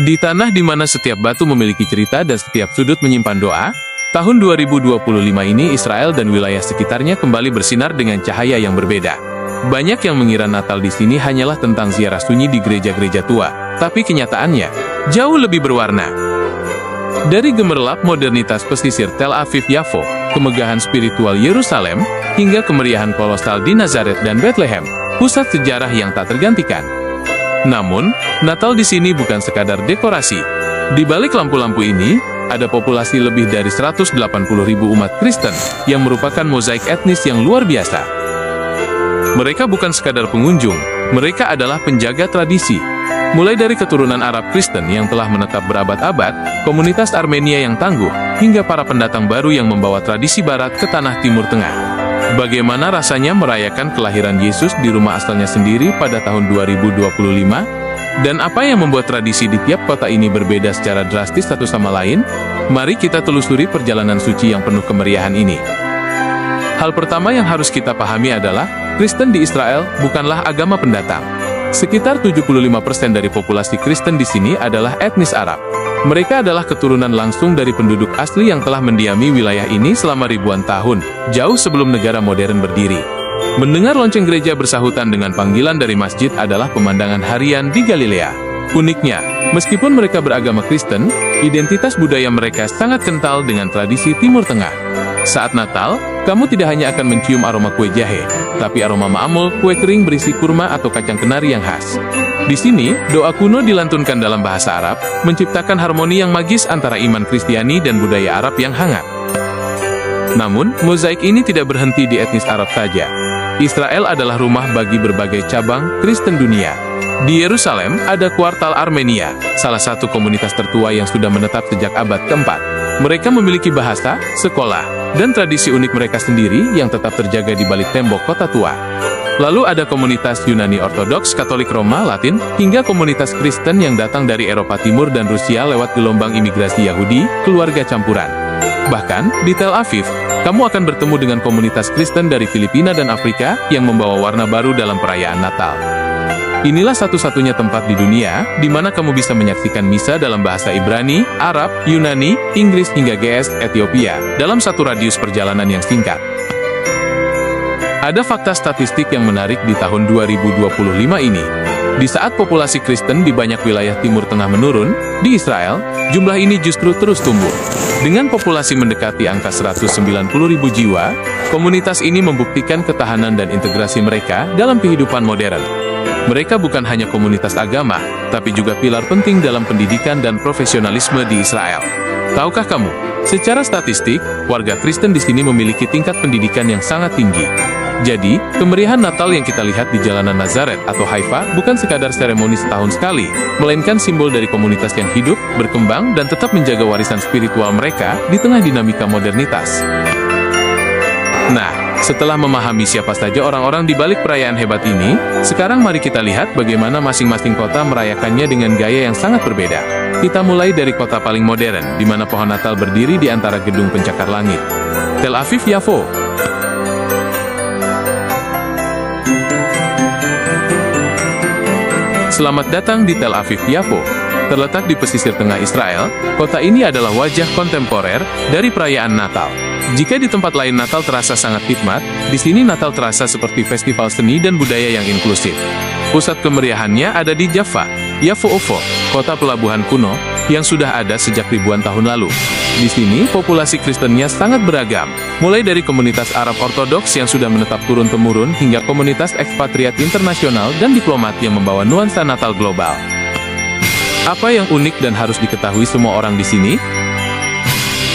Di tanah di mana setiap batu memiliki cerita dan setiap sudut menyimpan doa, tahun 2025 ini Israel dan wilayah sekitarnya kembali bersinar dengan cahaya yang berbeda. Banyak yang mengira Natal di sini hanyalah tentang ziarah sunyi di gereja-gereja tua, tapi kenyataannya jauh lebih berwarna. Dari gemerlap modernitas pesisir Tel Aviv-Yafo, kemegahan spiritual Yerusalem, hingga kemeriahan kolosal di Nazaret dan Bethlehem, pusat sejarah yang tak tergantikan. Namun, Natal di sini bukan sekadar dekorasi. Di balik lampu-lampu ini, ada populasi lebih dari 180.000 umat Kristen, yang merupakan mozaik etnis yang luar biasa. Mereka bukan sekadar pengunjung, mereka adalah penjaga tradisi. Mulai dari keturunan Arab Kristen yang telah menetap berabad-abad, komunitas Armenia yang tangguh, hingga para pendatang baru yang membawa tradisi Barat ke tanah Timur Tengah. Bagaimana rasanya merayakan kelahiran Yesus di rumah asalnya sendiri pada tahun 2025? Dan apa yang membuat tradisi di tiap kota ini berbeda secara drastis satu sama lain? Mari kita telusuri perjalanan suci yang penuh kemeriahan ini. Hal pertama yang harus kita pahami adalah, Kristen di Israel bukanlah agama pendatang. Sekitar 75% dari populasi Kristen di sini adalah etnis Arab. Mereka adalah keturunan langsung dari penduduk asli yang telah mendiami wilayah ini selama ribuan tahun, jauh sebelum negara modern berdiri. Mendengar lonceng gereja bersahutan dengan panggilan dari masjid adalah pemandangan harian di Galilea. Uniknya, meskipun mereka beragama Kristen, identitas budaya mereka sangat kental dengan tradisi Timur Tengah. Saat Natal, kamu tidak hanya akan mencium aroma kue jahe, tapi aroma ma'amul, kue kering berisi kurma atau kacang kenari yang khas. Di sini, doa kuno dilantunkan dalam bahasa Arab, menciptakan harmoni yang magis antara iman Kristiani dan budaya Arab yang hangat. Namun, mozaik ini tidak berhenti di etnis Arab saja. Israel adalah rumah bagi berbagai cabang Kristen dunia. Di Yerusalem, ada kuartal Armenia, salah satu komunitas tertua yang sudah menetap sejak abad keempat. Mereka memiliki bahasa, sekolah, dan tradisi unik mereka sendiri yang tetap terjaga di balik tembok kota tua. Lalu ada komunitas Yunani Ortodoks, Katolik Roma, Latin, hingga komunitas Kristen yang datang dari Eropa Timur dan Rusia lewat gelombang imigrasi Yahudi, keluarga campuran. Bahkan, di Tel Aviv, kamu akan bertemu dengan komunitas Kristen dari Filipina dan Afrika yang membawa warna baru dalam perayaan Natal. Inilah satu-satunya tempat di dunia di mana kamu bisa menyaksikan misa dalam bahasa Ibrani, Arab, Yunani, Inggris hingga GS Ethiopia dalam satu radius perjalanan yang singkat. Ada fakta statistik yang menarik di tahun 2025 ini. Di saat populasi Kristen di banyak wilayah Timur Tengah menurun, di Israel, jumlah ini justru terus tumbuh. Dengan populasi mendekati angka 190.000 jiwa, komunitas ini membuktikan ketahanan dan integrasi mereka dalam kehidupan modern. Mereka bukan hanya komunitas agama, tapi juga pilar penting dalam pendidikan dan profesionalisme di Israel. Tahukah kamu, secara statistik, warga Kristen di sini memiliki tingkat pendidikan yang sangat tinggi. Jadi, kemeriahan Natal yang kita lihat di jalanan Nazaret atau Haifa bukan sekadar seremoni setahun sekali, melainkan simbol dari komunitas yang hidup, berkembang, dan tetap menjaga warisan spiritual mereka di tengah dinamika modernitas. Nah, setelah memahami siapa saja orang-orang di balik perayaan hebat ini, sekarang mari kita lihat bagaimana masing-masing kota merayakannya dengan gaya yang sangat berbeda. Kita mulai dari kota paling modern, di mana pohon Natal berdiri di antara gedung pencakar langit. Tel Aviv-Yafo. Selamat datang di Tel Aviv-Yafo. Terletak di pesisir tengah Israel, kota ini adalah wajah kontemporer dari perayaan Natal. Jika di tempat lain Natal terasa sangat hikmat, di sini Natal terasa seperti festival seni dan budaya yang inklusif. Pusat kemeriahannya ada di Jaffa, Yafo-Ofo, kota pelabuhan kuno, yang sudah ada sejak ribuan tahun lalu. Di sini, populasi Kristennya sangat beragam, mulai dari komunitas Arab Ortodoks yang sudah menetap turun-temurun hingga komunitas ekspatriat internasional dan diplomat yang membawa nuansa Natal global. Apa yang unik dan harus diketahui semua orang di sini?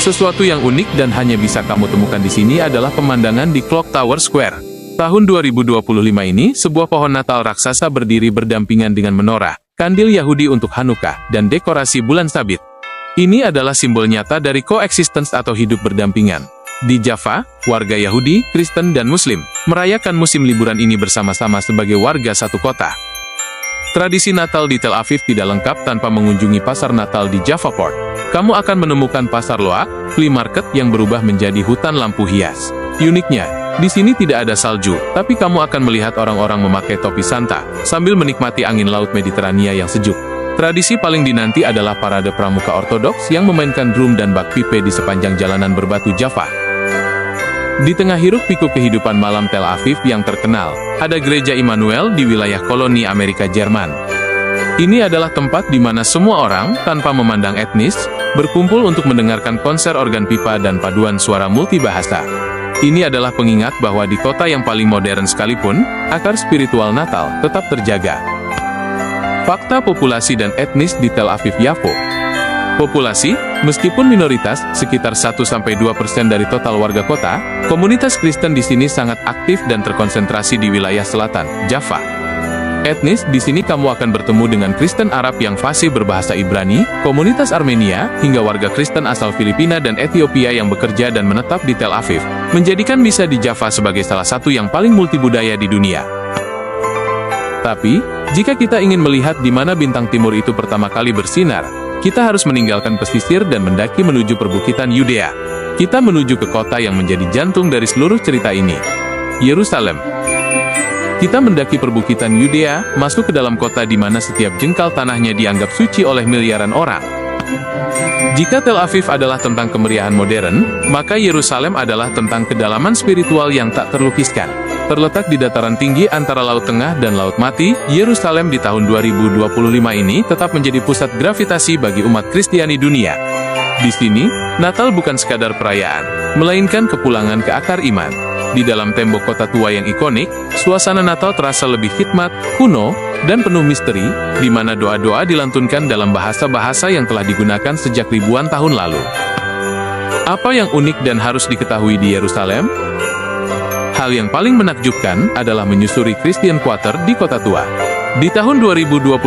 Sesuatu yang unik dan hanya bisa kamu temukan di sini adalah pemandangan di Clock Tower Square. Tahun 2025 ini, sebuah pohon Natal raksasa berdiri berdampingan dengan menorah, kandil Yahudi untuk Hanukkah, dan dekorasi bulan sabit. Ini adalah simbol nyata dari coexistence atau hidup berdampingan. Di Jaffa, warga Yahudi, Kristen, dan Muslim merayakan musim liburan ini bersama-sama sebagai warga satu kota. Tradisi Natal di Tel Aviv tidak lengkap tanpa mengunjungi pasar Natal di Jaffa Port. Kamu akan menemukan pasar loak, flea market yang berubah menjadi hutan lampu hias. Uniknya, di sini tidak ada salju, tapi kamu akan melihat orang-orang memakai topi Santa, sambil menikmati angin laut Mediterania yang sejuk. Tradisi paling dinanti adalah parade pramuka ortodoks yang memainkan drum dan bakpipe di sepanjang jalanan berbatu Java. Di tengah hiruk-pikuk kehidupan malam Tel Aviv yang terkenal, ada gereja Immanuel di wilayah koloni Amerika Jerman. Ini adalah tempat di mana semua orang, tanpa memandang etnis, berkumpul untuk mendengarkan konser organ pipa dan paduan suara multibahasa. Ini adalah pengingat bahwa di kota yang paling modern sekalipun, akar spiritual Natal tetap terjaga. Fakta populasi dan etnis di Tel Aviv-Yafo. Populasi, meskipun minoritas, sekitar 1-2% dari total warga kota, komunitas Kristen di sini sangat aktif dan terkonsentrasi di wilayah selatan, Java. Etnis, di sini kamu akan bertemu dengan Kristen Arab yang fasih berbahasa Ibrani, komunitas Armenia, hingga warga Kristen asal Filipina dan Ethiopia yang bekerja dan menetap di Tel Aviv, menjadikan misa di Java sebagai salah satu yang paling multibudaya di dunia. Tapi, jika kita ingin melihat di mana bintang timur itu pertama kali bersinar, kita harus meninggalkan pesisir dan mendaki menuju perbukitan Yudea. Kita menuju ke kota yang menjadi jantung dari seluruh cerita ini, Yerusalem. Kita mendaki perbukitan Yudea, masuk ke dalam kota di mana setiap jengkal tanahnya dianggap suci oleh miliaran orang. Jika Tel Aviv adalah tentang kemeriahan modern, maka Yerusalem adalah tentang kedalaman spiritual yang tak terlukiskan. Terletak di dataran tinggi antara Laut Tengah dan Laut Mati, Yerusalem di tahun 2025 ini tetap menjadi pusat gravitasi bagi umat Kristiani dunia. Di sini, Natal bukan sekadar perayaan, melainkan kepulangan ke akar iman. Di dalam tembok kota tua yang ikonik, suasana Natal terasa lebih hikmat, kuno, dan penuh misteri, di mana doa-doa dilantunkan dalam bahasa-bahasa yang telah digunakan sejak ribuan tahun lalu. Apa yang unik dan harus diketahui di Yerusalem? Hal yang paling menakjubkan adalah menyusuri Christian Quarter di kota tua. Di tahun 2025,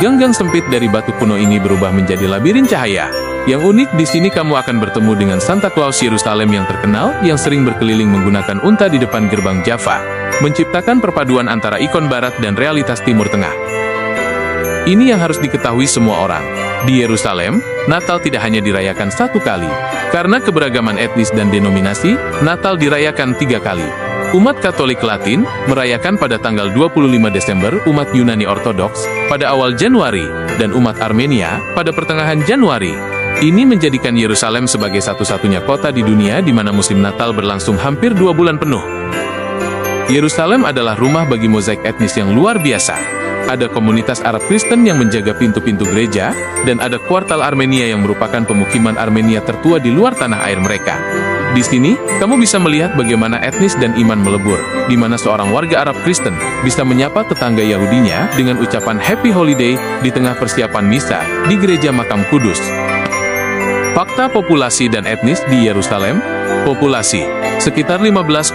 gang-gang sempit dari batu kuno ini berubah menjadi labirin cahaya. Yang unik di sini kamu akan bertemu dengan Santa Claus Yerusalem yang terkenal, yang sering berkeliling menggunakan unta di depan gerbang Java, menciptakan perpaduan antara ikon barat dan realitas Timur Tengah. Ini yang harus diketahui semua orang. Di Yerusalem, Natal tidak hanya dirayakan satu kali. Karena keberagaman etnis dan denominasi, Natal dirayakan 3 kali. Umat Katolik Latin merayakan pada tanggal 25 Desember, umat Yunani Ortodoks pada awal Januari, dan umat Armenia pada pertengahan Januari. Ini menjadikan Yerusalem sebagai satu-satunya kota di dunia di mana musim Natal berlangsung hampir 2 bulan penuh. Yerusalem adalah rumah bagi mozaik etnis yang luar biasa. Ada komunitas Arab Kristen yang menjaga pintu-pintu gereja, dan ada kuartal Armenia yang merupakan pemukiman Armenia tertua di luar tanah air mereka. Di sini, kamu bisa melihat bagaimana etnis dan iman melebur, di mana seorang warga Arab Kristen bisa menyapa tetangga Yahudinya dengan ucapan Happy Holiday di tengah persiapan misa di gereja Makam Kudus. Fakta populasi dan etnis di Yerusalem. Populasi, sekitar 15,000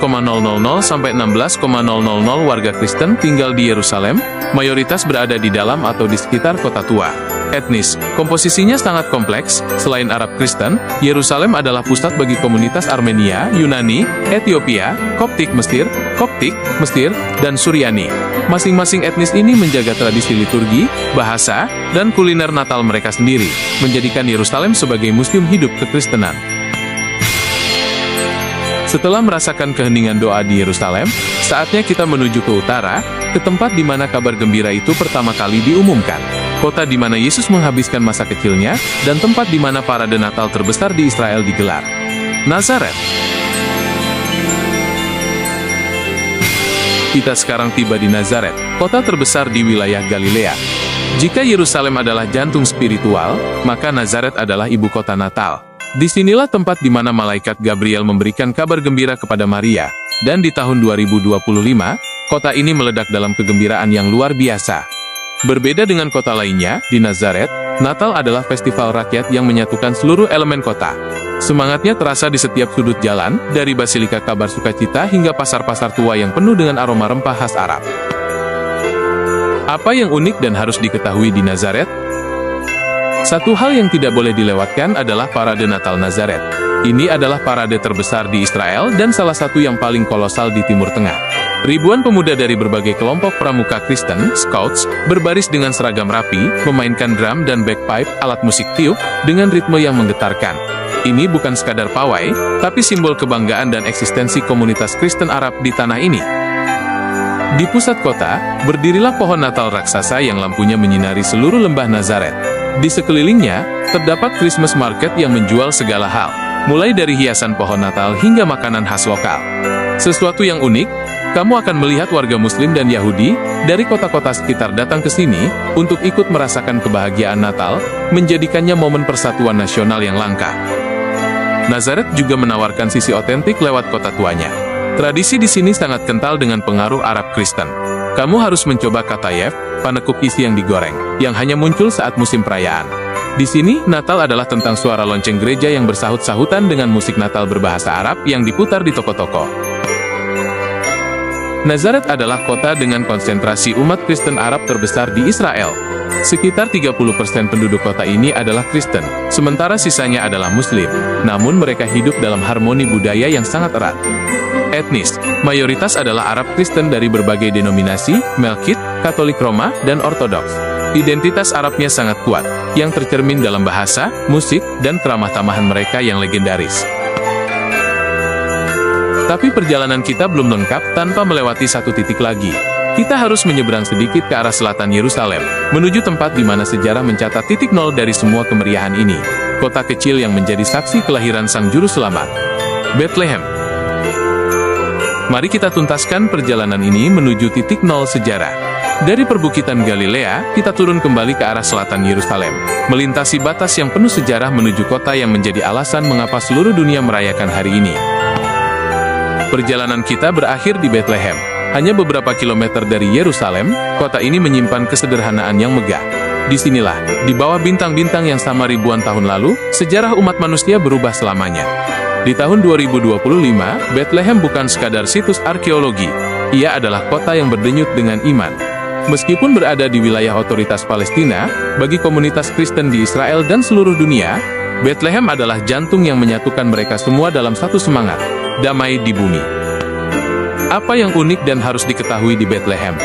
sampai 16,000 warga Kristen tinggal di Yerusalem, mayoritas berada di dalam atau di sekitar kota tua. Etnis, komposisinya sangat kompleks. Selain Arab Kristen, Yerusalem adalah pusat bagi komunitas Armenia, Yunani, Ethiopia, Koptik Mesir, dan Suryani. Masing-masing etnis ini menjaga tradisi liturgi, bahasa, dan kuliner Natal mereka sendiri, menjadikan Yerusalem sebagai museum hidup kekristenan. Setelah merasakan keheningan doa di Yerusalem, saatnya kita menuju ke utara, ke tempat di mana kabar gembira itu pertama kali diumumkan. Kota di mana Yesus menghabiskan masa kecilnya, dan tempat di mana parade Natal terbesar di Israel digelar. Nazaret. Kita sekarang tiba di Nazaret, kota terbesar di wilayah Galilea. Jika Yerusalem adalah jantung spiritual, maka Nazaret adalah ibu kota Natal. Disinilah tempat di mana malaikat Gabriel memberikan kabar gembira kepada Maria, dan di tahun 2025, kota ini meledak dalam kegembiraan yang luar biasa. Berbeda dengan kota lainnya, di Nazaret, Natal adalah festival rakyat yang menyatukan seluruh elemen kota. Semangatnya terasa di setiap sudut jalan, dari Basilika Kabar Sukacita hingga pasar-pasar tua yang penuh dengan aroma rempah khas Arab. Apa yang unik dan harus diketahui di Nazaret? Satu hal yang tidak boleh dilewatkan adalah parade Natal Nazaret. Ini adalah parade terbesar di Israel dan salah satu yang paling kolosal di Timur Tengah. Ribuan pemuda dari berbagai kelompok pramuka Kristen, Scouts, berbaris dengan seragam rapi, memainkan drum dan bagpipe, alat musik tiup, dengan ritme yang menggetarkan. Ini bukan sekadar pawai, tapi simbol kebanggaan dan eksistensi komunitas Kristen Arab di tanah ini. Di pusat kota, berdirilah pohon Natal raksasa yang lampunya menyinari seluruh lembah Nazaret. Di sekelilingnya, terdapat Christmas market yang menjual segala hal, mulai dari hiasan pohon Natal hingga makanan khas lokal. Sesuatu yang unik, kamu akan melihat warga Muslim dan Yahudi dari kota-kota sekitar datang ke sini untuk ikut merasakan kebahagiaan Natal, menjadikannya momen persatuan nasional yang langka. Nazaret juga menawarkan sisi otentik lewat kota tuanya. Tradisi di sini sangat kental dengan pengaruh Arab Kristen. Kamu harus mencoba katayef, panekuk isi yang digoreng, yang hanya muncul saat musim perayaan. Di sini, Natal adalah tentang suara lonceng gereja yang bersahut-sahutan dengan musik Natal berbahasa Arab yang diputar di toko-toko. Nazaret adalah kota dengan konsentrasi umat Kristen Arab terbesar di Israel. Sekitar 30% penduduk kota ini adalah Kristen, sementara sisanya adalah Muslim. Namun mereka hidup dalam harmoni budaya yang sangat erat. Etnis, mayoritas adalah Arab Kristen dari berbagai denominasi, Melkit, Katolik Roma, dan Ortodoks. Identitas Arabnya sangat kuat, yang tercermin dalam bahasa, musik, dan keramah tamahan mereka yang legendaris. Tapi perjalanan kita belum lengkap tanpa melewati satu titik lagi. Kita harus menyeberang sedikit ke arah selatan Yerusalem, menuju tempat di mana sejarah mencatat titik nol dari semua kemeriahan ini. Kota kecil yang menjadi saksi kelahiran Sang Juru Selamat. Bethlehem. Mari kita tuntaskan perjalanan ini menuju titik nol sejarah. Dari perbukitan Galilea, kita turun kembali ke arah selatan Yerusalem, melintasi batas yang penuh sejarah menuju kota yang menjadi alasan mengapa seluruh dunia merayakan hari ini. Perjalanan kita berakhir di Bethlehem. Hanya beberapa kilometer dari Yerusalem, kota ini menyimpan kesederhanaan yang megah. Disinilah, di bawah bintang-bintang yang sama ribuan tahun lalu, sejarah umat manusia berubah selamanya. Di tahun 2025, Bethlehem bukan sekadar situs arkeologi. Ia adalah kota yang berdenyut dengan iman. Meskipun berada di wilayah otoritas Palestina, bagi komunitas Kristen di Israel dan seluruh dunia, Bethlehem adalah jantung yang menyatukan mereka semua dalam satu semangat, damai di bumi. Apa yang unik dan harus diketahui di Bethlehem?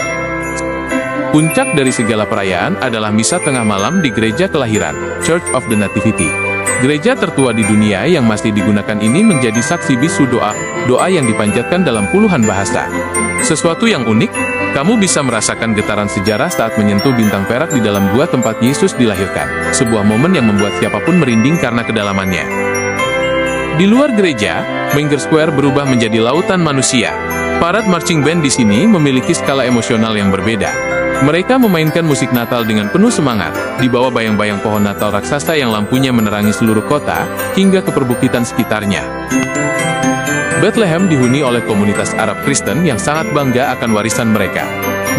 Puncak dari segala perayaan adalah misa tengah malam di Gereja Kelahiran, Church of the Nativity. Gereja tertua di dunia yang masih digunakan ini menjadi saksi bisu doa yang dipanjatkan dalam puluhan bahasa. Sesuatu yang unik, kamu bisa merasakan getaran sejarah saat menyentuh bintang perak di dalam gua tempat Yesus dilahirkan. Sebuah momen yang membuat siapapun merinding karena kedalamannya. Di luar gereja, Menger Square berubah menjadi lautan manusia. Parade marching band di sini memiliki skala emosional yang berbeda. Mereka memainkan musik Natal dengan penuh semangat, di bawah bayang-bayang pohon Natal raksasa yang lampunya menerangi seluruh kota, hingga ke perbukitan sekitarnya. Bethlehem dihuni oleh komunitas Arab Kristen yang sangat bangga akan warisan mereka.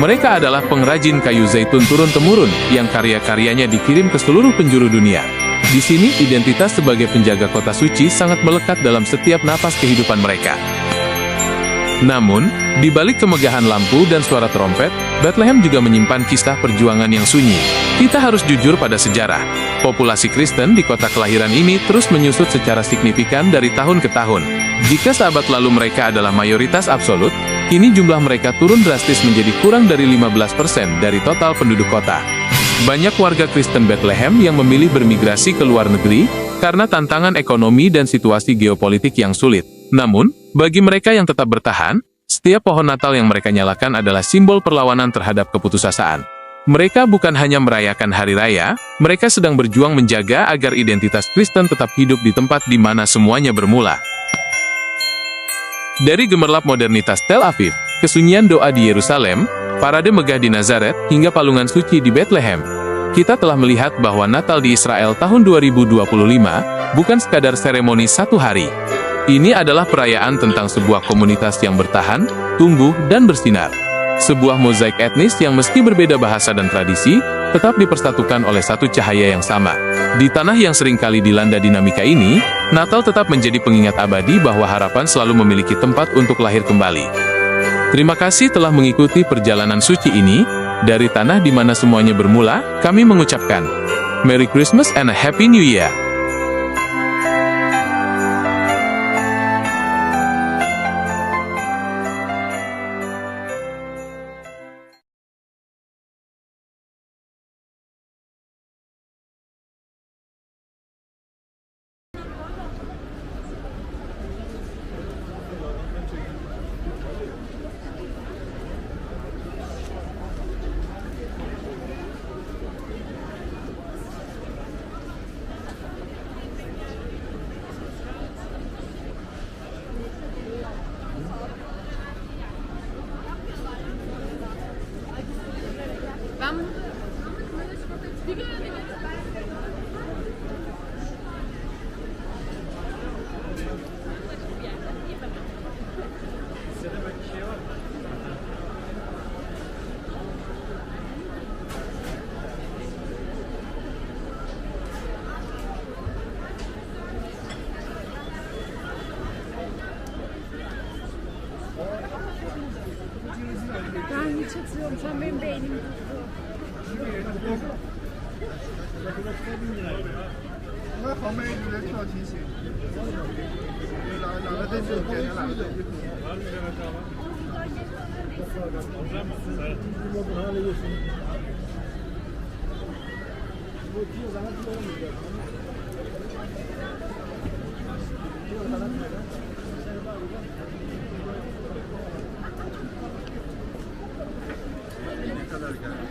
Mereka adalah pengrajin kayu zaitun turun-temurun, yang karya-karyanya dikirim ke seluruh penjuru dunia. Di sini, identitas sebagai penjaga kota suci sangat melekat dalam setiap napas kehidupan mereka. Namun, di balik kemegahan lampu dan suara trompet, Bethlehem juga menyimpan kisah perjuangan yang sunyi. Kita harus jujur pada sejarah. Populasi Kristen di kota kelahiran ini terus menyusut secara signifikan dari tahun ke tahun. Jika sahabat lalu mereka adalah mayoritas absolut, kini jumlah mereka turun drastis menjadi kurang dari 15% dari total penduduk kota. Banyak warga Kristen Bethlehem yang memilih bermigrasi ke luar negeri karena tantangan ekonomi dan situasi geopolitik yang sulit. Namun, bagi mereka yang tetap bertahan, setiap pohon Natal yang mereka nyalakan adalah simbol perlawanan terhadap keputusasaan. Mereka bukan hanya merayakan hari raya, mereka sedang berjuang menjaga agar identitas Kristen tetap hidup di tempat di mana semuanya bermula. Dari gemerlap modernitas Tel Aviv, kesunyian doa di Yerusalem, parade megah di Nazaret, hingga palungan suci di Bethlehem, kita telah melihat bahwa Natal di Israel tahun 2025 bukan sekadar seremoni satu hari. Ini adalah perayaan tentang sebuah komunitas yang bertahan, tumbuh, dan bersinar. Sebuah mozaik etnis yang meski berbeda bahasa dan tradisi, tetap dipersatukan oleh satu cahaya yang sama. Di tanah yang seringkali dilanda dinamika ini, Natal tetap menjadi pengingat abadi bahwa harapan selalu memiliki tempat untuk lahir kembali. Terima kasih telah mengikuti perjalanan suci ini. Dari tanah di mana semuanya bermula, kami mengucapkan Merry Christmas and a Happy New Year. Ben hiç hatırlıyorum. Şu an benim beynim durdu. 那旁边一直在跳提醒，哪个灯就点哪个灯。Ne kadar geldi?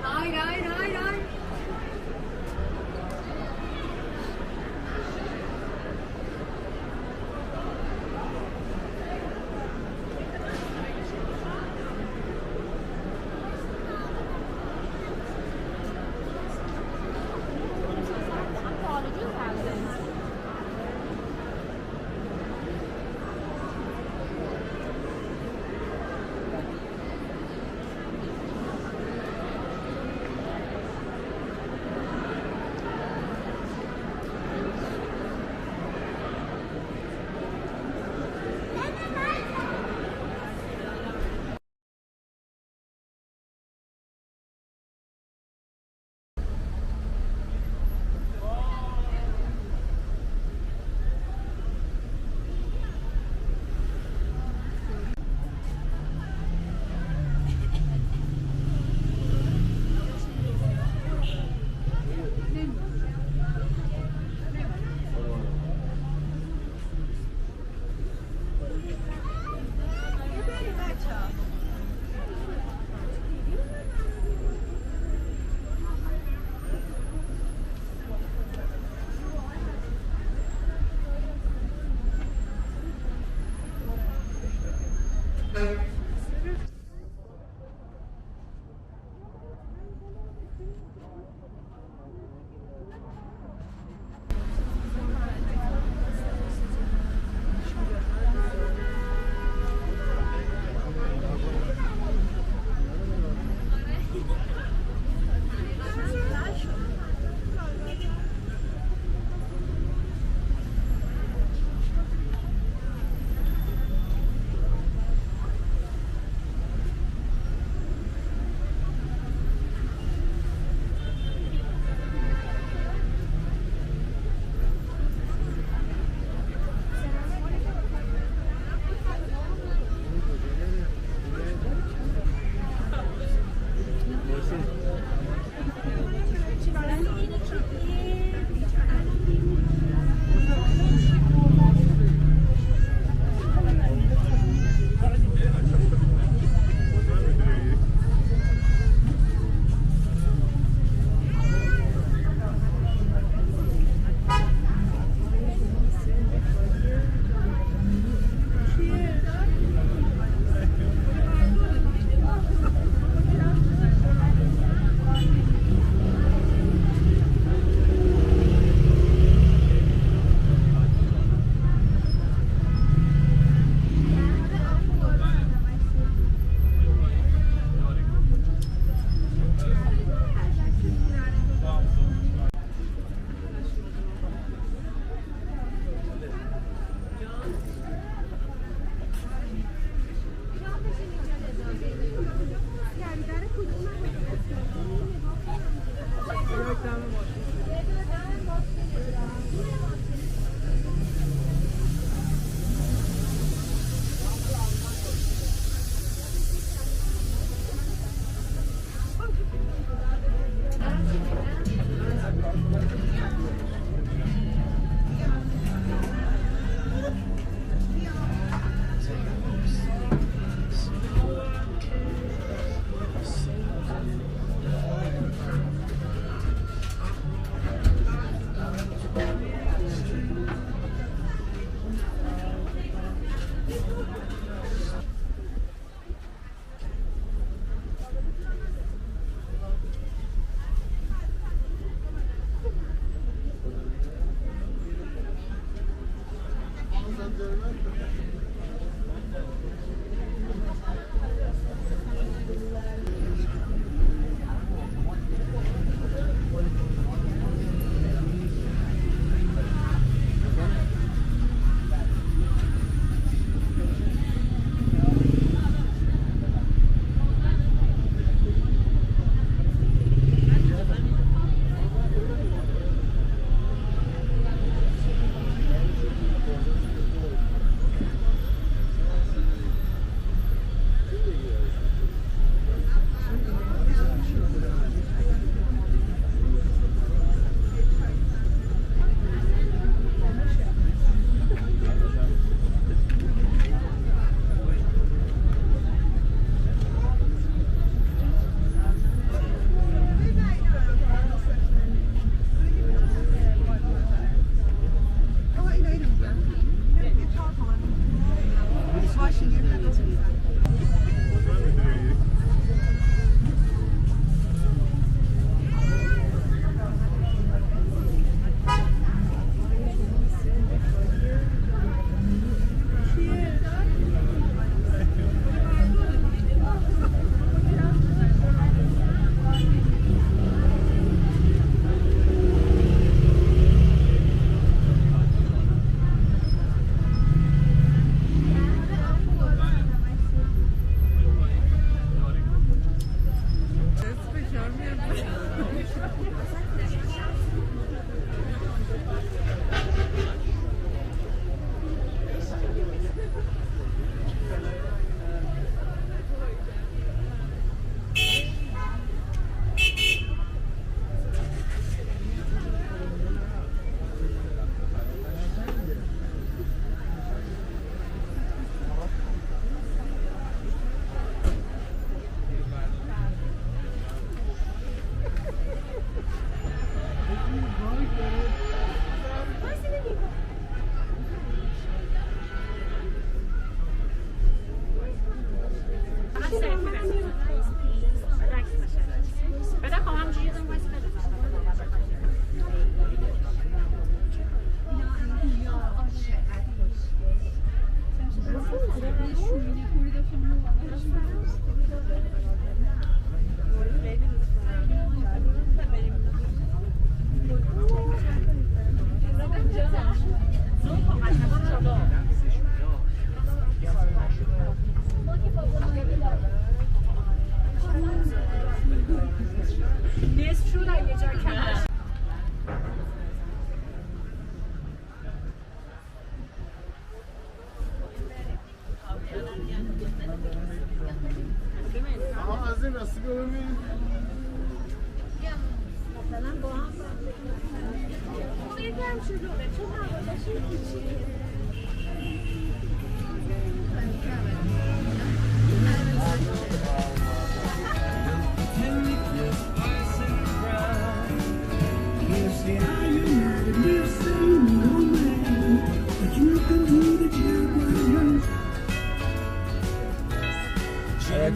Hayır, hayır, hayır, hayır.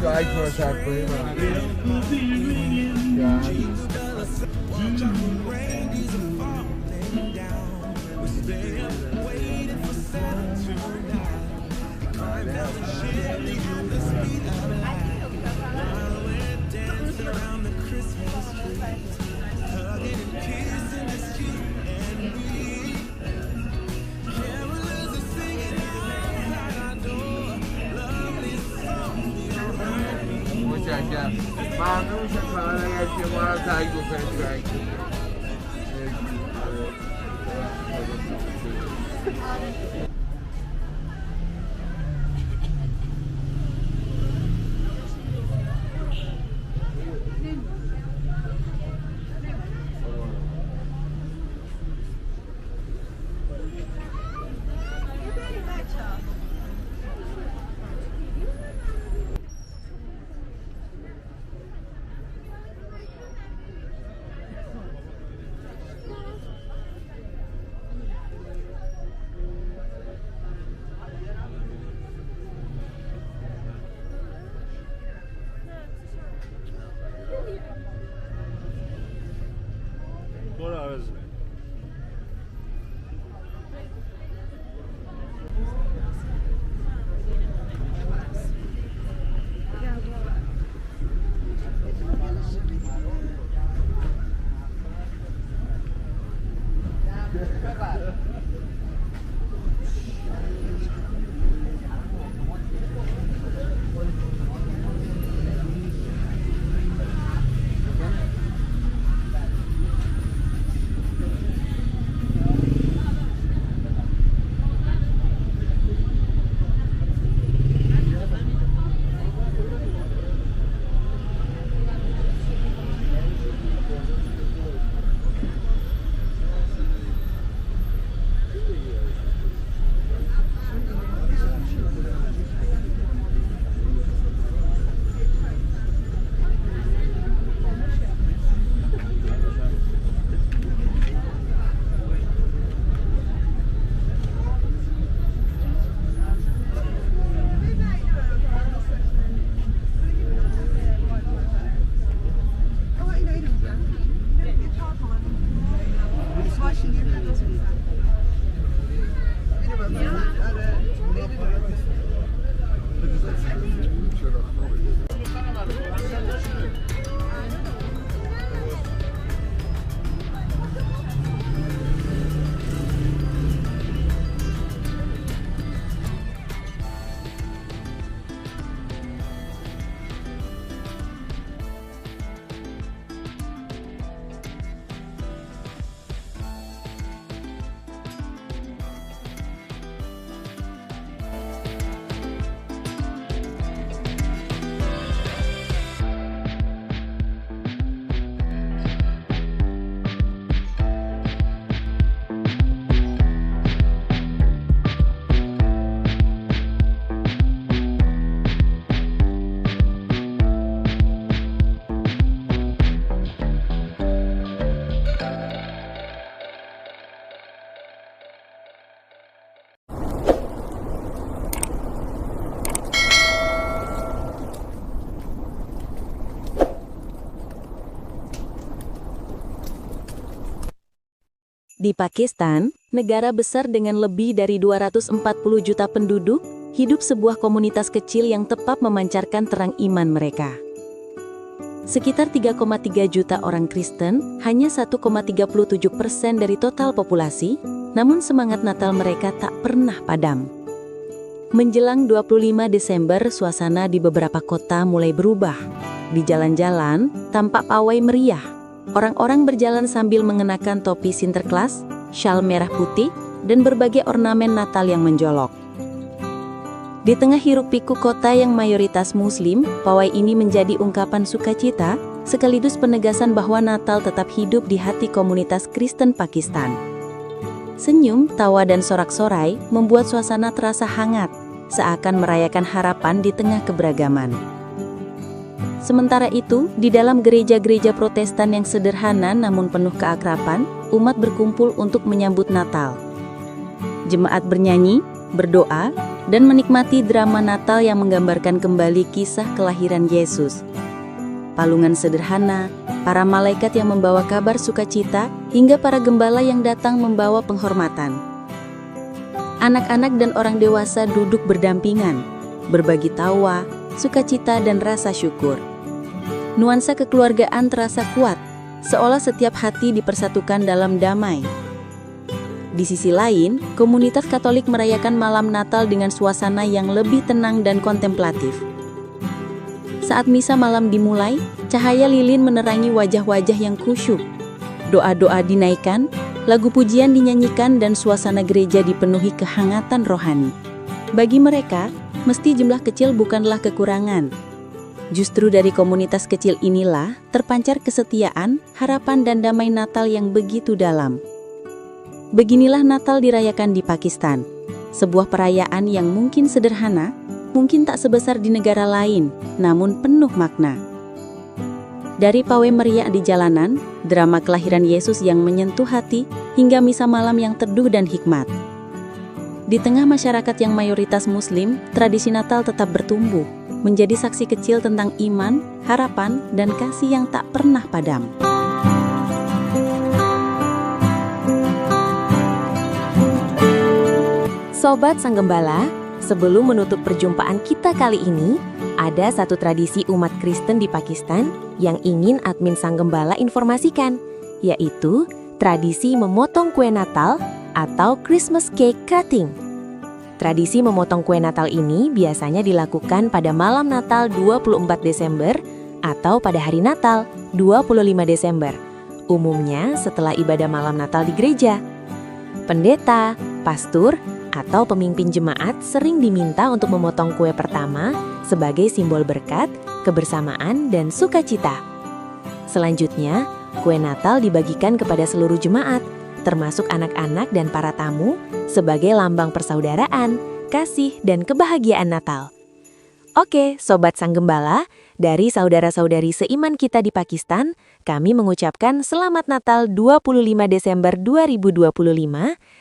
تو عکس مصرف کنیم ممنون شد فقط اگر که ما رو تایید بکنید Di Pakistan, negara besar dengan lebih dari 240 juta penduduk, hidup sebuah komunitas kecil yang tepat memancarkan terang iman mereka. Sekitar 3,3 juta orang Kristen, hanya 1,37% dari total populasi, namun semangat Natal mereka tak pernah padam. Menjelang 25 Desember, suasana di beberapa kota mulai berubah. Di jalan-jalan, tampak pawai meriah. Orang-orang berjalan sambil mengenakan topi Sinterklas, syal merah putih, dan berbagai ornamen Natal yang menjolok. Di tengah hiruk-pikuk kota yang mayoritas Muslim, pawai ini menjadi ungkapan sukacita, sekaligus penegasan bahwa Natal tetap hidup di hati komunitas Kristen Pakistan. Senyum, tawa, dan sorak-sorai membuat suasana terasa hangat, seakan merayakan harapan di tengah keberagaman. Sementara itu, di dalam gereja-gereja Protestan yang sederhana namun penuh keakraban, umat berkumpul untuk menyambut Natal. Jemaat bernyanyi, berdoa, dan menikmati drama Natal yang menggambarkan kembali kisah kelahiran Yesus. Palungan sederhana, para malaikat yang membawa kabar sukacita, hingga para gembala yang datang membawa penghormatan. Anak-anak dan orang dewasa duduk berdampingan, berbagi tawa, sukacita, dan rasa syukur. Nuansa kekeluargaan terasa kuat, seolah setiap hati dipersatukan dalam damai. Di sisi lain, komunitas Katolik merayakan malam Natal dengan suasana yang lebih tenang dan kontemplatif. Saat misa malam dimulai, cahaya lilin menerangi wajah-wajah yang khusyuk. Doa-doa dinaikkan, lagu pujian dinyanyikan, dan suasana gereja dipenuhi kehangatan rohani. Bagi mereka, meski jumlah kecil bukanlah kekurangan. Justru dari komunitas kecil inilah terpancar kesetiaan, harapan, dan damai Natal yang begitu dalam. Beginilah Natal dirayakan di Pakistan, sebuah perayaan yang mungkin sederhana, mungkin tak sebesar di negara lain, namun penuh makna. Dari pawai meriah di jalanan, drama kelahiran Yesus yang menyentuh hati, hingga misa malam yang teduh dan hikmat. Di tengah masyarakat yang mayoritas Muslim, tradisi Natal tetap bertumbuh, menjadi saksi kecil tentang iman, harapan, dan kasih yang tak pernah padam. Sobat Sang Gembala, sebelum menutup perjumpaan kita kali ini, ada satu tradisi umat Kristen di Pakistan yang ingin admin Sang Gembala informasikan, yaitu tradisi memotong kue Natal atau Christmas cake cutting. Tradisi memotong kue Natal ini biasanya dilakukan pada malam Natal 24 Desember atau pada hari Natal 25 Desember, umumnya setelah ibadah malam Natal di gereja. Pendeta, pastor, atau pemimpin jemaat sering diminta untuk memotong kue pertama sebagai simbol berkat, kebersamaan, dan sukacita. Selanjutnya, kue Natal dibagikan kepada seluruh jemaat, termasuk anak-anak dan para tamu, sebagai lambang persaudaraan, kasih, dan kebahagiaan Natal. Oke, Sobat Sang Gembala, dari saudara-saudari seiman kita di Pakistan, kami mengucapkan Selamat Natal 25 Desember 2025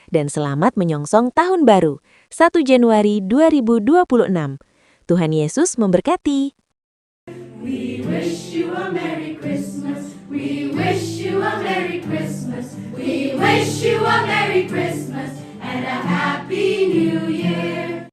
dan selamat menyongsong Tahun Baru, 1 Januari 2026. Tuhan Yesus memberkati. We wish you a Merry Christmas. We wish you a Merry Christmas. We wish you a Merry Christmas and a Happy New Year.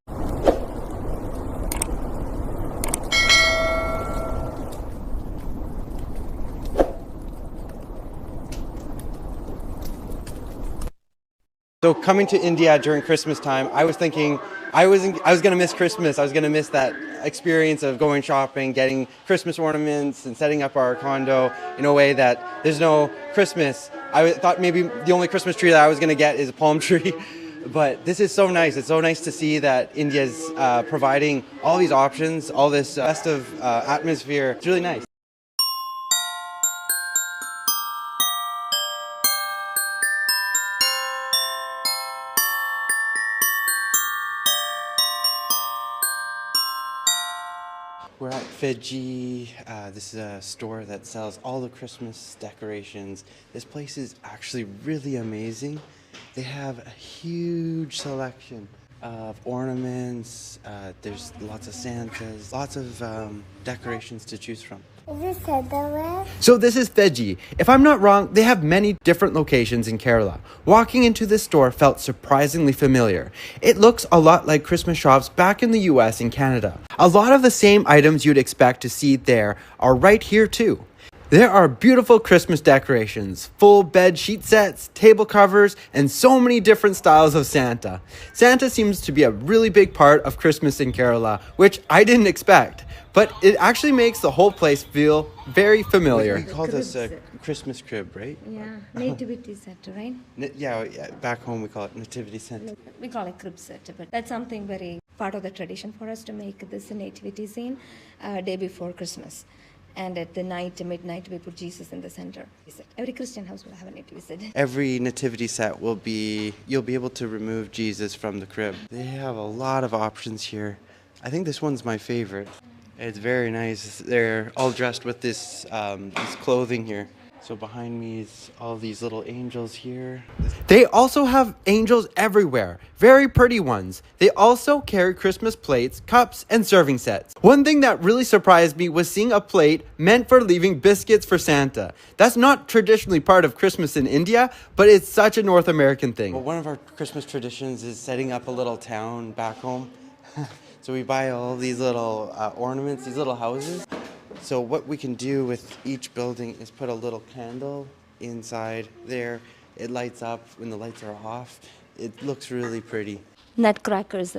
So coming to India during Christmas time, I was thinking I was going to miss Christmas. I was going to miss that experience of going shopping, getting Christmas ornaments, and setting up our condo in a way that there's no Christmas. I thought maybe the only Christmas tree that I was going to get is a palm tree. But this is so nice. It's so nice to see that India's providing all these options, all this festive atmosphere. It's really nice. We're at Fiji. This is a store that sells all the Christmas decorations. This place is actually really amazing. They have a huge selection of ornaments. There's lots of Santas, lots of decorations to choose from. Is this Santa? So this is Fiji. If I'm not wrong, they have many different locations in Kerala. Walking into this store felt surprisingly familiar. It looks a lot like Christmas shops back in the US and Canada. A lot of the same items you'd expect to see there are right here too. There are beautiful Christmas decorations, full bed sheet sets, table covers, and so many different styles of Santa. Santa seems to be a really big part of Christmas in Kerala, which I didn't expect. But it actually makes the whole place feel very familiar. We call this a Christmas crib, right? Yeah, nativity set, right? Yeah, back home we call it nativity set. We call it crib set, but that's something very part of the tradition for us to make this nativity scene day before Christmas. And at the night, midnight, we put Jesus in the center. Every Christian house will have a nativity set. Every nativity set will be, you'll be able to remove Jesus from the crib. They have a lot of options here. I think this one's my favorite. It's very nice. They're all dressed with this clothing here. So behind me is all these little angels here. They also have angels everywhere. Very pretty ones. They also carry Christmas plates, cups, and serving sets. One thing that really surprised me was seeing a plate meant for leaving biscuits for Santa. That's not traditionally part of Christmas in India, but it's such a North American thing. Well, one of our Christmas traditions is setting up a little town back home. So we buy all these little ornaments, these little houses. So what we can do with each building is put a little candle inside there. It lights up when the lights are off. It looks really pretty. Nutcrackers.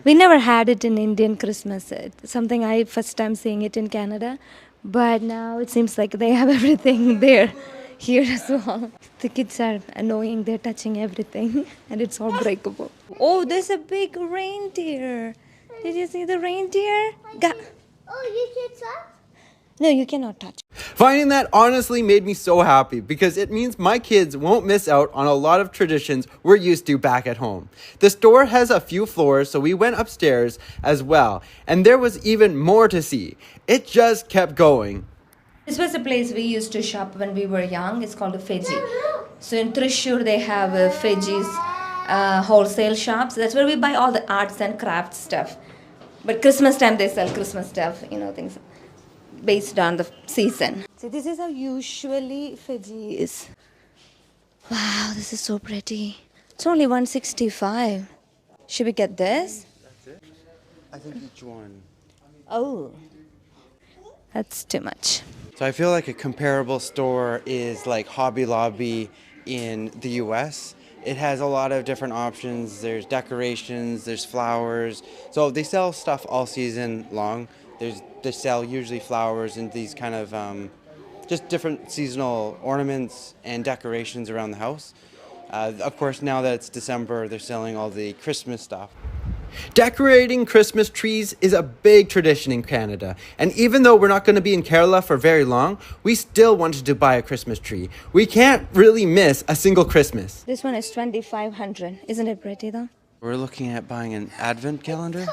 We never had it in Indian Christmas. It's something I first time seeing it in Canada. But now it seems like they have everything there, here as well. The kids are annoying, they're touching everything and it's all breakable. Oh, there's a big reindeer. Did you see the reindeer? Oh, you can touch? No, you cannot touch. Finding that honestly made me so happy because it means my kids won't miss out on a lot of traditions we're used to back at home. The store has a few floors, so we went upstairs as well, and there was even more to see. It just kept going. This was a place we used to shop when we were young. It's called a Fiji. So in Thrissur, they have Fiji's wholesale shops. That's where we buy all the arts and crafts stuff. But Christmas time, they sell Christmas stuff, things based on the season. So this is how usually Fiji is. Wow, this is so pretty. It's only $165. Should we get this? That's it? I think each one. Oh, that's too much. So I feel like a comparable store is like Hobby Lobby in the US. It has a lot of different options. There's decorations, there's flowers. So they sell stuff all season long. They sell usually flowers and these kind of just different seasonal ornaments and decorations around the house. Of course, now that it's December, they're selling all the Christmas stuff. Decorating Christmas trees is a big tradition in Canada, and even though we're not going to be in Kerala for very long, we still wanted to buy a Christmas tree. We can't really miss a single Christmas. This one is $2,500. Isn't it pretty though? We're looking at buying an advent calendar.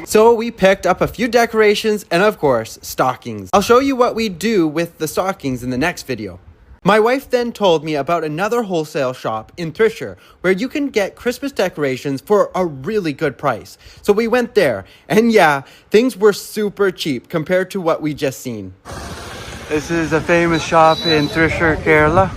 So we picked up a few decorations and of course, stockings. I'll show you what we do with the stockings in the next video. My wife then told me about another wholesale shop in Thrissur where you can get Christmas decorations for a really good price. So we went there, and yeah, things were super cheap compared to what we just seen. This is a famous shop in Thrissur, Kerala.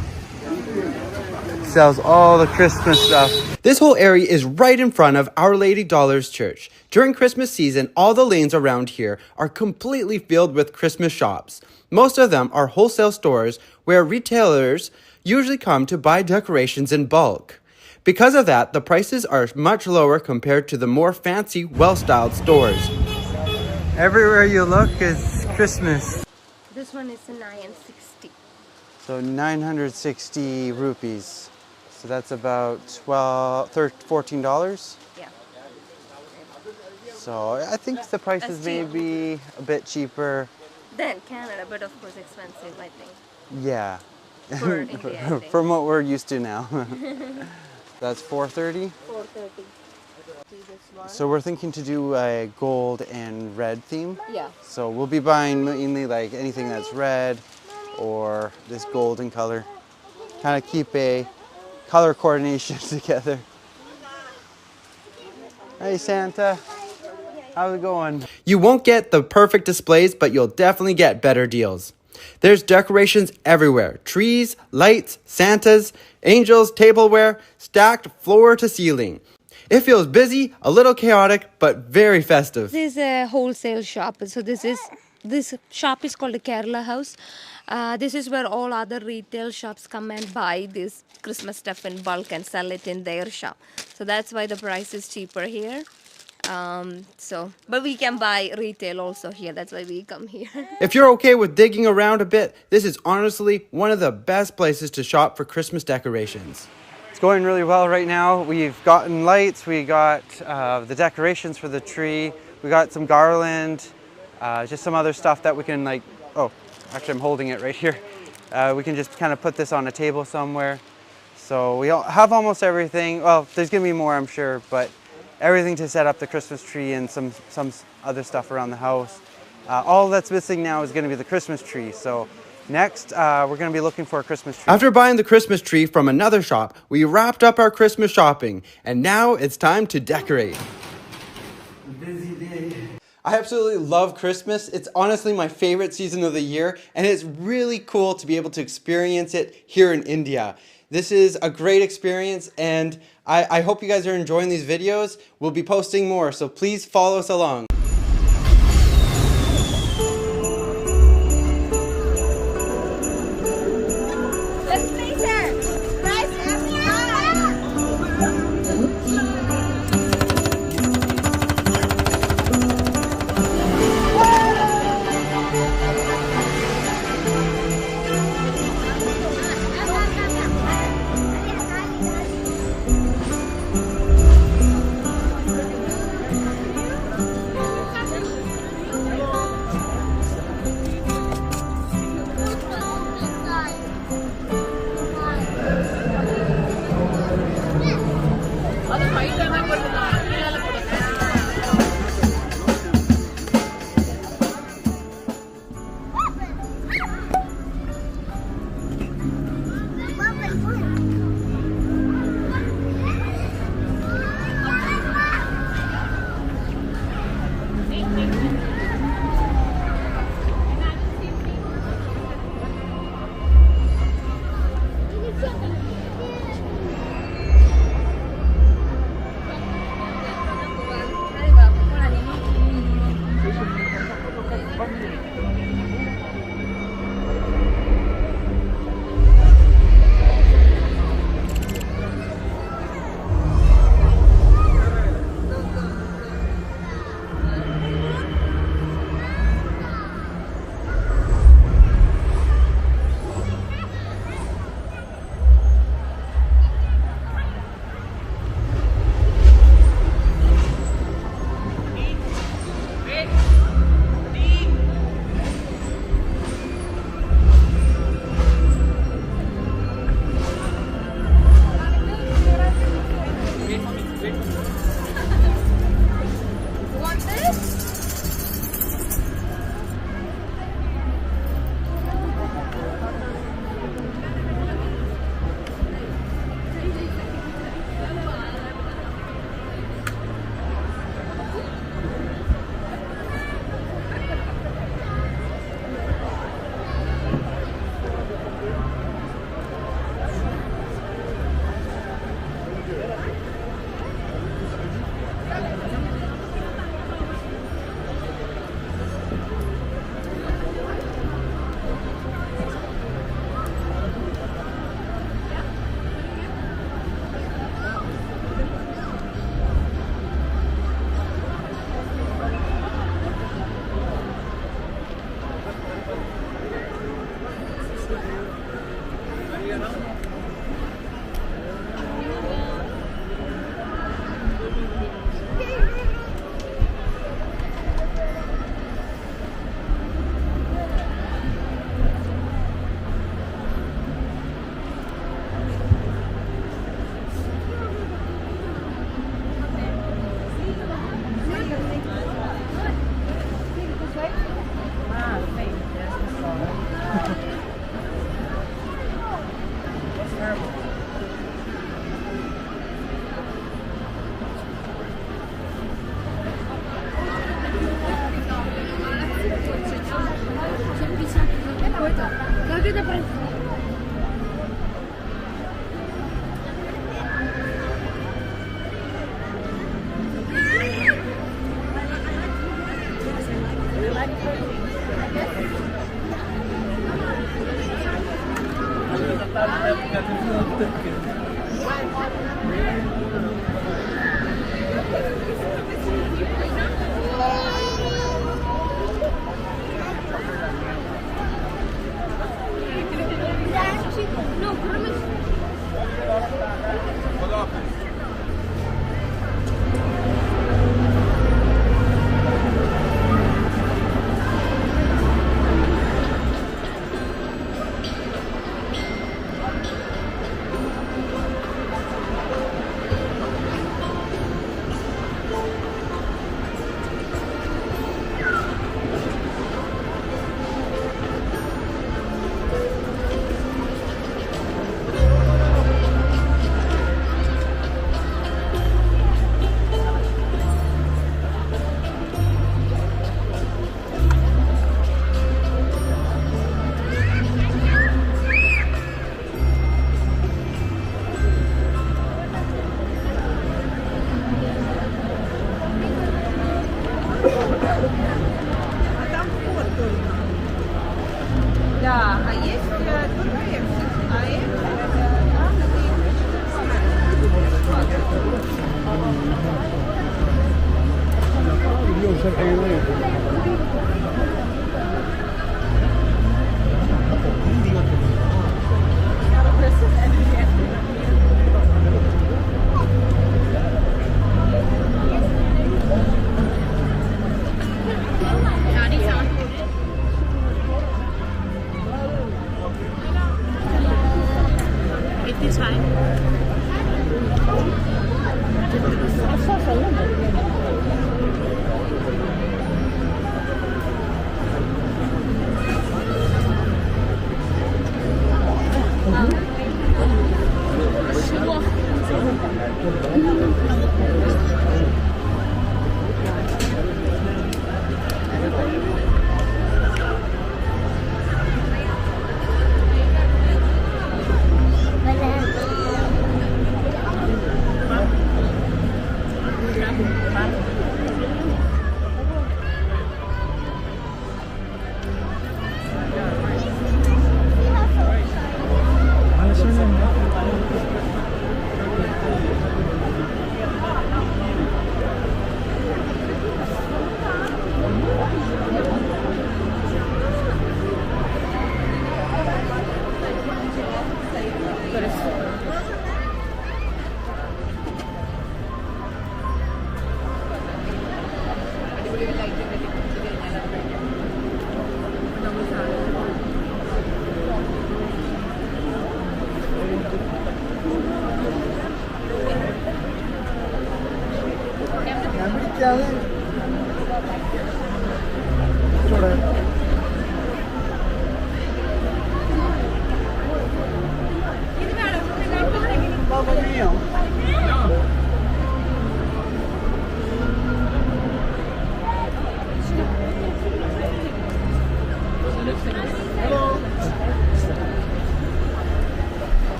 Sells all the Christmas stuff. This whole area is right in front of Our Lady Dollars Church. During Christmas season, all the lanes around here are completely filled with Christmas shops. Most of them are wholesale stores where retailers usually come to buy decorations in bulk. Because of that, the prices are much lower compared to the more fancy, well-styled stores. Everywhere you look is Christmas. This one is $960. So 960 rupees. So that's about $14. Yeah. So I think the prices may be a bit cheaper. Then Canada, but of course expensive, I think. Yeah. For India, I think. From what we're used to now. That's $4.30. $4.30. So we're thinking to do a gold and red theme. Yeah. So we'll be buying mainly like anything that's red or this golden color. Kind of keep a color coordination together. Hey Santa, how's it going? You won't get the perfect displays, but you'll definitely get better deals. There's decorations everywhere. Trees, lights, Santas, angels, tableware, stacked floor to ceiling. It feels busy, a little chaotic, but very festive. This is a wholesale shop. So this shop is called the Kerala House. This is where all other retail shops come and buy this Christmas stuff in bulk and sell it in their shop. So that's why the price is cheaper here. But we can buy retail also here. That's why we come here. If you're okay with digging around a bit, this is honestly one of the best places to shop for Christmas decorations. It's going really well right now. We've gotten lights, we got the decorations for the tree, we got some garland, just some other stuff that we can oh, actually I'm holding it right here. We can just kind of put this on a table somewhere. So we have almost everything. Well, there's gonna be more, I'm sure, but everything to set up the Christmas tree and some other stuff around the house. All that's missing now is gonna be the Christmas tree. So next, we're going to be looking for a Christmas tree. After buying the Christmas tree from another shop, we wrapped up our Christmas shopping, and now it's time to decorate. Busy day. I absolutely love Christmas. It's honestly my favorite season of the year, and it's really cool to be able to experience it here in India. This is a great experience, and I hope you guys are enjoying these videos. We'll be posting more, so please follow us along.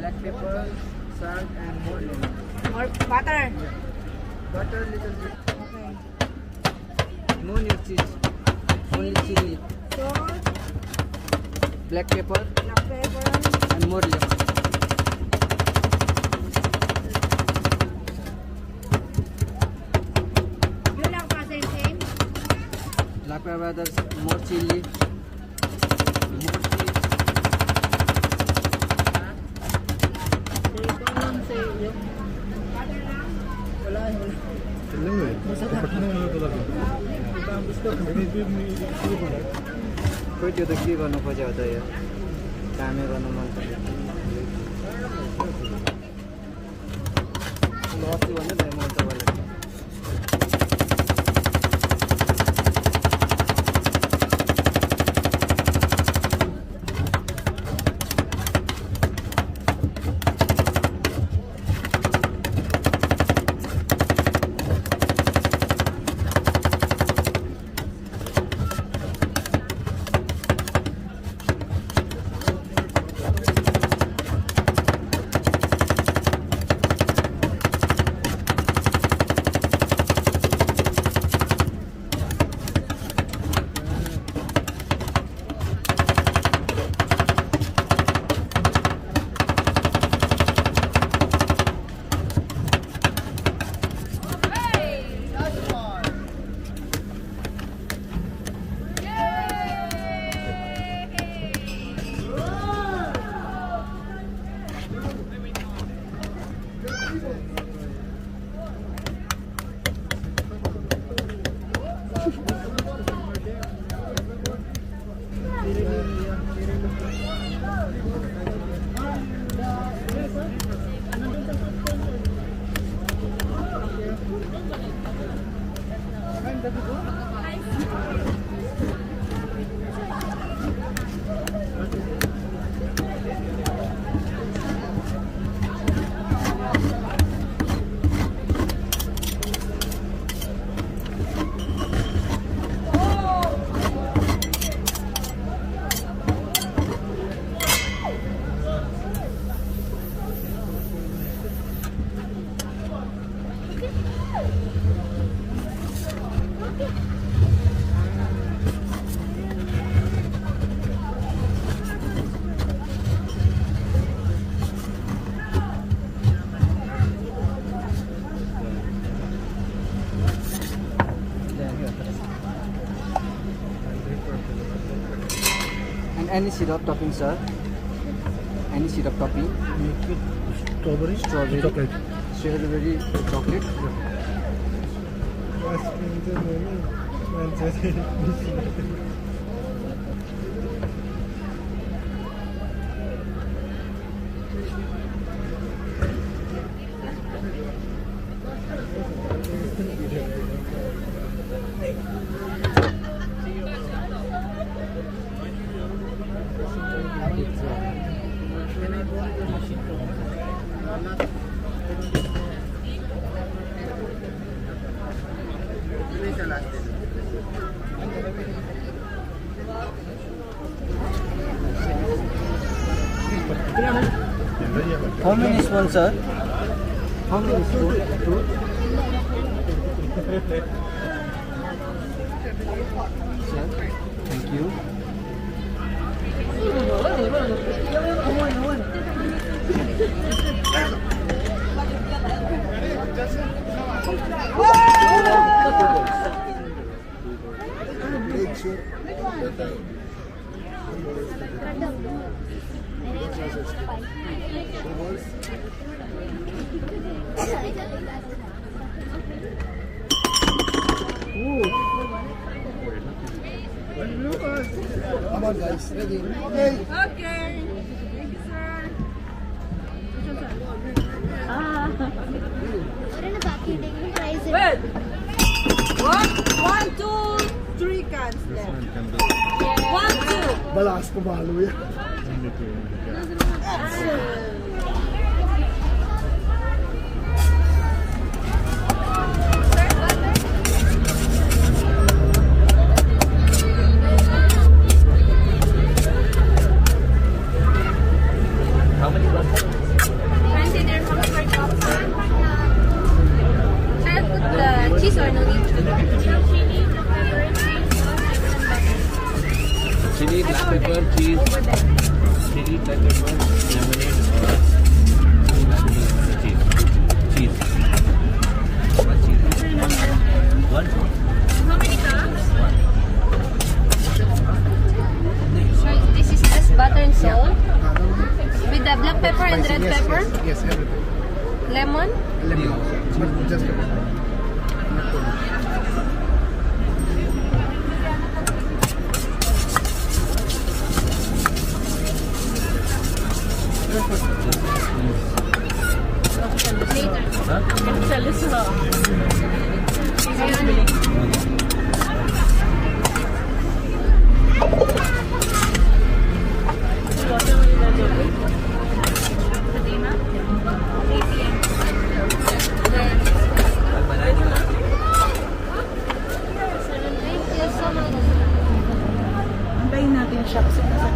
Black pepper, salt, and more lemon. More butter. Butter little bit. Okay. No new cheese. Only chili. Salt, Black pepper black pepper. and more lemon. You lang pa same. Black pepper, there's more chili. More cheese. खोइ त्यो त के गर्नु खोज्यो त यो कामै गर्नु मन पर्यो अस्ति भन्दै त म तपाईँलाई any syrup topping, sir? Any syrup topping? Strawberry. Strawberry. Chocolate. Strawberry chocolate. How many spoons, sir? How many spoons? Two. Sir, thank you. Come on, guys. Ready? Okay. Okay. Thank you, sir. Wait. One, two, three cans left. 1, 2. Balas ko malo yan. Cheese or no need? Chili, black pepper, cheese. Chili, black pepper, lemonade, or cheese. Cheese. One cheese. One. How many cups? So this is just butter and salt with the black pepper and red pepper, Yes, everything. lemon. Lemon. Just a minute. Antayin natin siya kasi nasa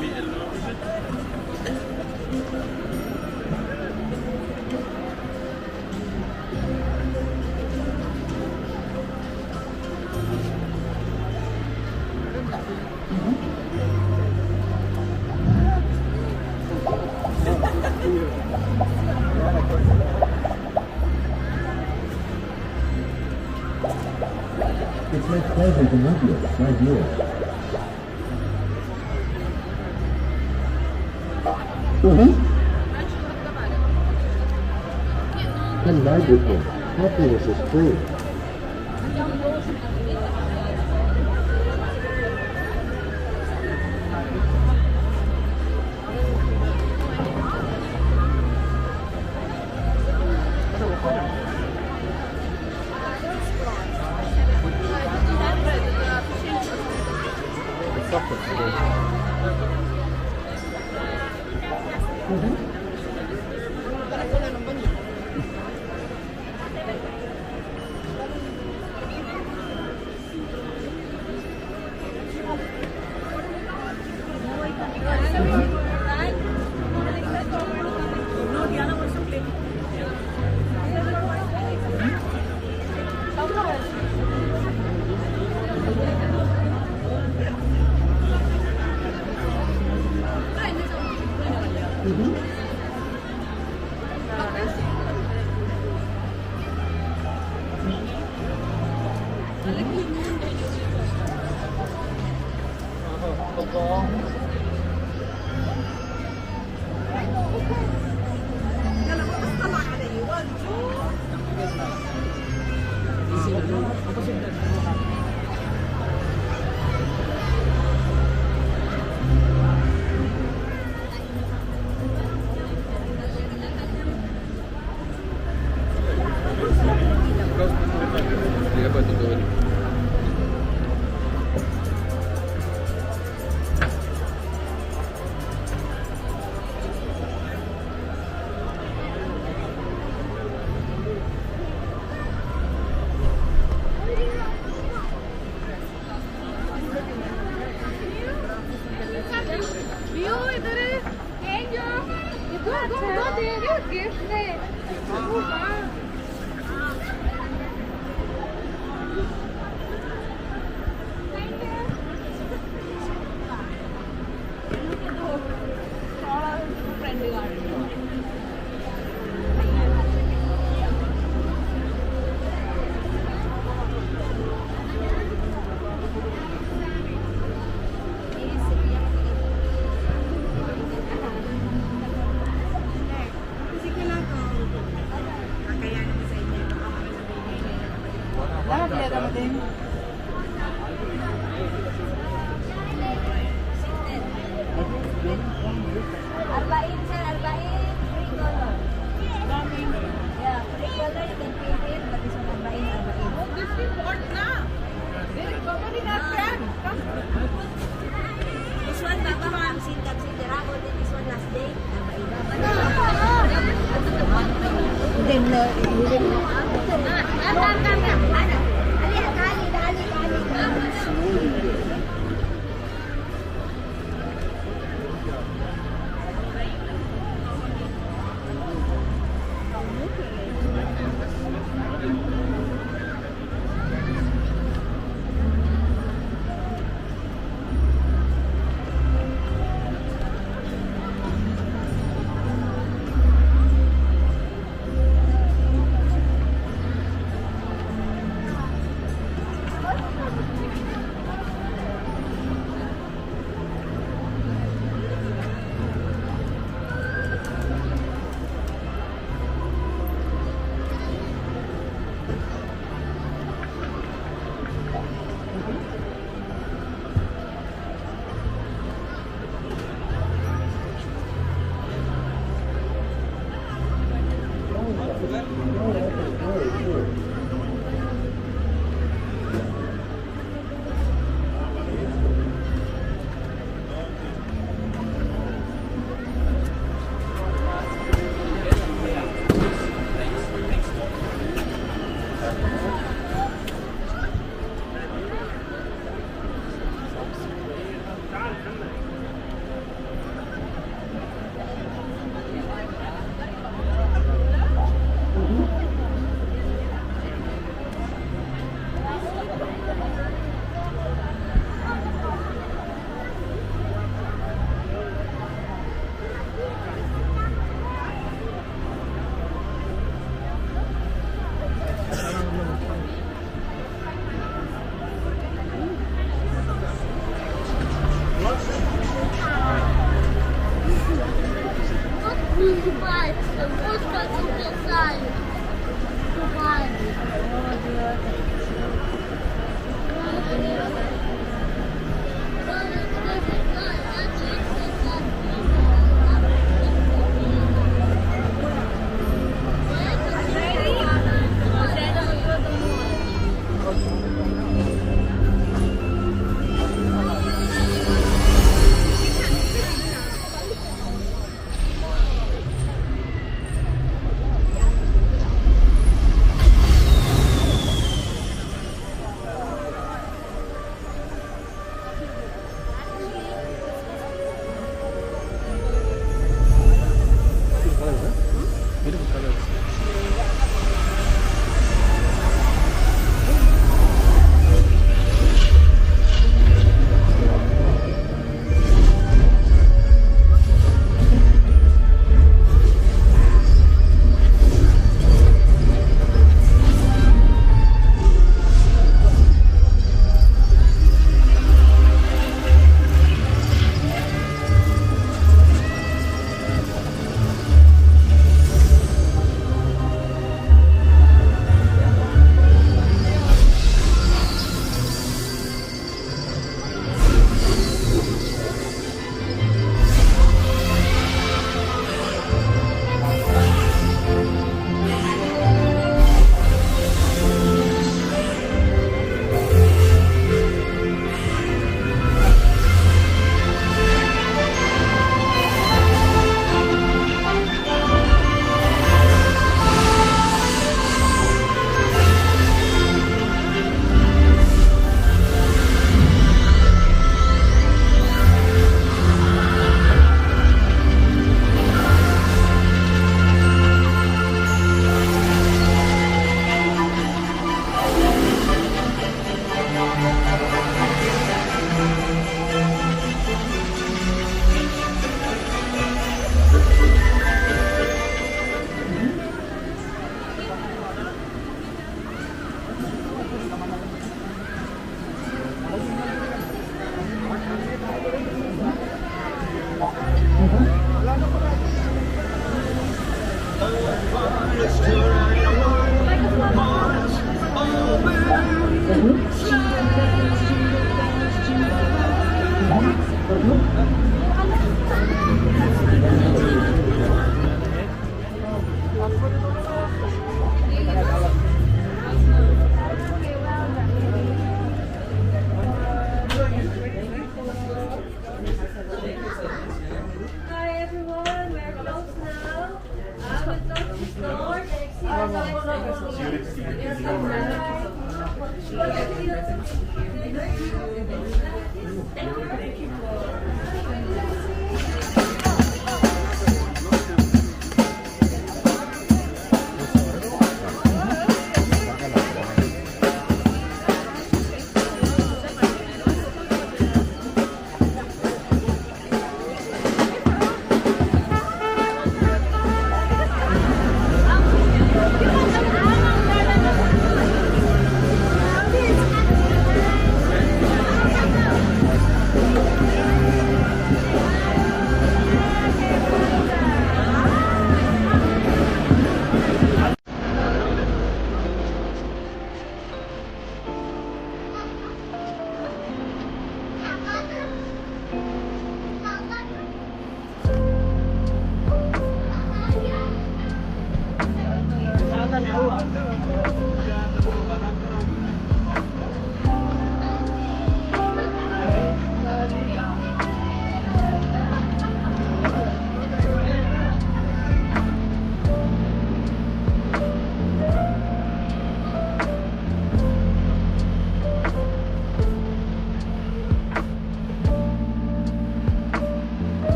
Be alone. Christmas present to love you, right here. And magical. Happiness is free.